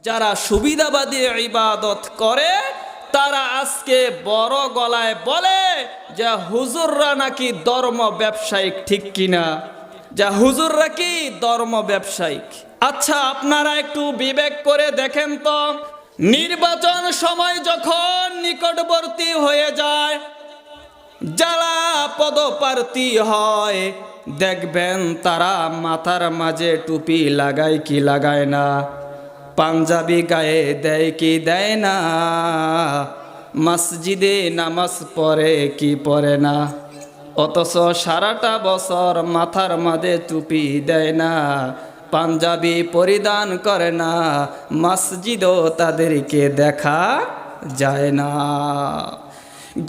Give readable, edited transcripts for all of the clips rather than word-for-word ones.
যারা সুবিধাবাদী ইবাদত করে তারা আজকে বড় গলায় বলে যে হুজুররা নাকি ধর্ম ব্যবসায়িক, ঠিক কিনা? যে হুজুররা কি ধর্ম ব্যবসায়িক। আচ্ছা, আপনারা একটু বিবেক করে দেখেন তো, নির্বাচন সময় যখন নিকটবর্তী হয়ে যায়, যারা পদপ্রার্থী হয়, দেখবেন তারা মাথার মাঝে টুপি লাগায় কি লাগায় না, পাঞ্জাবি গায়ে দেয় কি দেয় না, মসজিদে নামাজ পড়ে কি পড়ে না, অথচ সারাটা বছর মাথার মাঝে টুপি দেয় না, পাঞ্জাবি পরিধান করে না, মসজিদও তাদেরকে দেখা যায় না।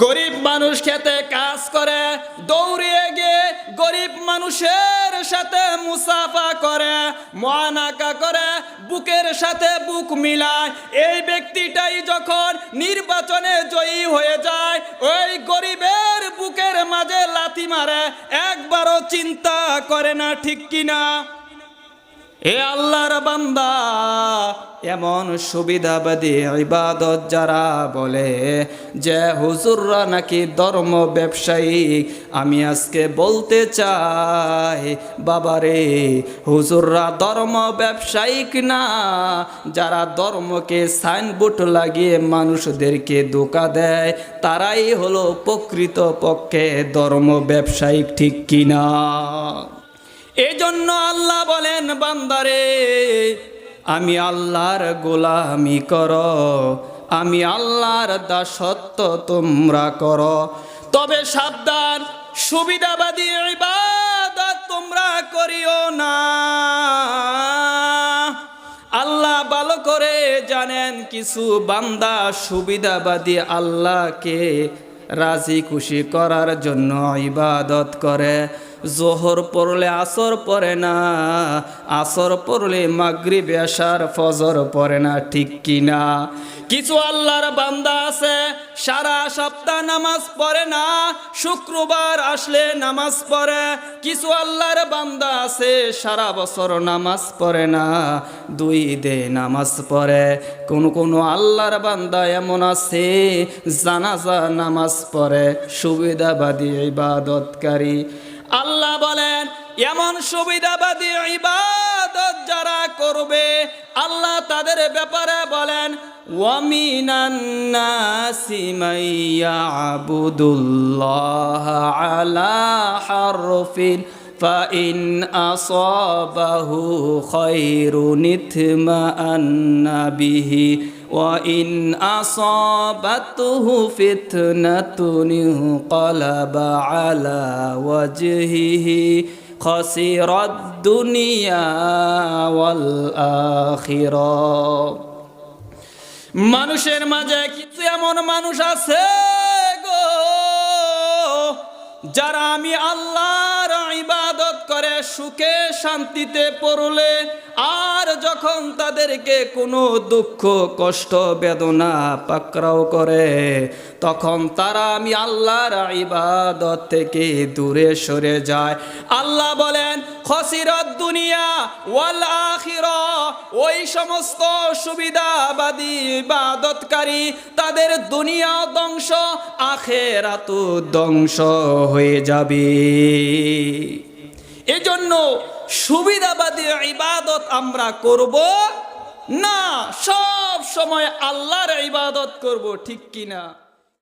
গরিব মানুষ খেতে কাজ করে, দৌড়িয়ে গিয়ে গরিব মানুষের সাথে মুসাফা করে, মুআনাকা করে, বুকের সাথে বুক মিলায়। এই ব্যক্তিটাই যখন নির্বাচনে জয়ী হয়ে যায়, ওই গরিবের বুকের মাঝে লাথি মারে, একবারও চিন্তা করে না, ঠিক কিনা? এ আল্লাহর বান্দা, এমন সুবিধাবাদী ইবাদত যারা বলে যে হুজুররা নাকি ধর্ম ব্যবসায়ী, আমি আজকে বলতে চাই বাবারে, হুজুররা ধর্ম ব্যবসায়িক না। যারা ধর্মকে সাইনবোর্ড লাগিয়ে মানুষদেরকে ধোঁকা দেয়, তারাই হলো প্রকৃত পক্ষে ধর্ম ব্যবসায়িক, ঠিক কিনা? এই জন্য আল্লাহ বলেন, বান্দারে আমি আল্লাহর গোলামি করো, আমি আল্লাহর দাসত্ব তোমরা করো, তবে সাবধান, সুবিধাবাদী ইবাদত তোমরা করিও না। আল্লাহ ভালো করে জানেন, কিছু বান্দা সুবিধাবাদী আল্লাহকে রাজি খুশি করার জন্য ইবাদত করে। জোহর পড়লে আসর পড়ে না, আসর পড়লে মাগরিব এশার ফজর পড়ে না, ঠিক কিনা? কিছু আল্লাহর বান্দা আছে সারা সপ্তাহ নামাজ পড়ে না, শুক্রবার আসলে নামাজ পড়ে। কিছু আল্লাহর বান্দা আছে সারা বছর নামাজ পড়ে না, 2 দিন নামাজ পড়ে। কোন আল্লাহর বান্দা এমন আছে জানাজা নামাজ পড়ে, সুবিধাবাদী ইবাদতকারী। আল্লাহ বলেন, এমন সুবিধাবাদী ইবাদত যারা করবে, আল্লাহ তাদের ব্যাপারে বলেন, ওয়ামিনান নাসি মাইয়াবুদুল্লাহ আলা হারফিন ফাইন আসাবাহু খায়রুন ইতমাআন্না বিহি ওয়াইন আসাবাতুহু ফিতনাতুন ইনকালাবা আলা ওয়াজহিহি খাসিরাদ দুনিয়া ওয়াল আখিরাহ। মানুষের মাঝে কিছু এমন মানুষ আছে গো, যারা আমি আল্লাহর ইবাদত করে সুখে শান্তিতে পড়লে, আর যখন তাদেরকে কোনো দুঃখ কষ্ট বেদনা পাকড়াও করে, তখন তারা আমি আল্লাহর ইবাদত থেকে দূরে সরে যায়। আল্লাহ বলেন, খাসিরাত দুনিয়া ওয়াল আখিরাহ, ওই সমস্ত সুবিধাবাদী ইবাদতকারী, তাদের দুনিয়াও ধ্বংস, আখিরাতও ধ্বংস হয়ে যাবে। এজন্য সুবিধাবাদী ইবাদত আমরা করব না, সব সময় আল্লাহর ইবাদত করব, ঠিক কিনা?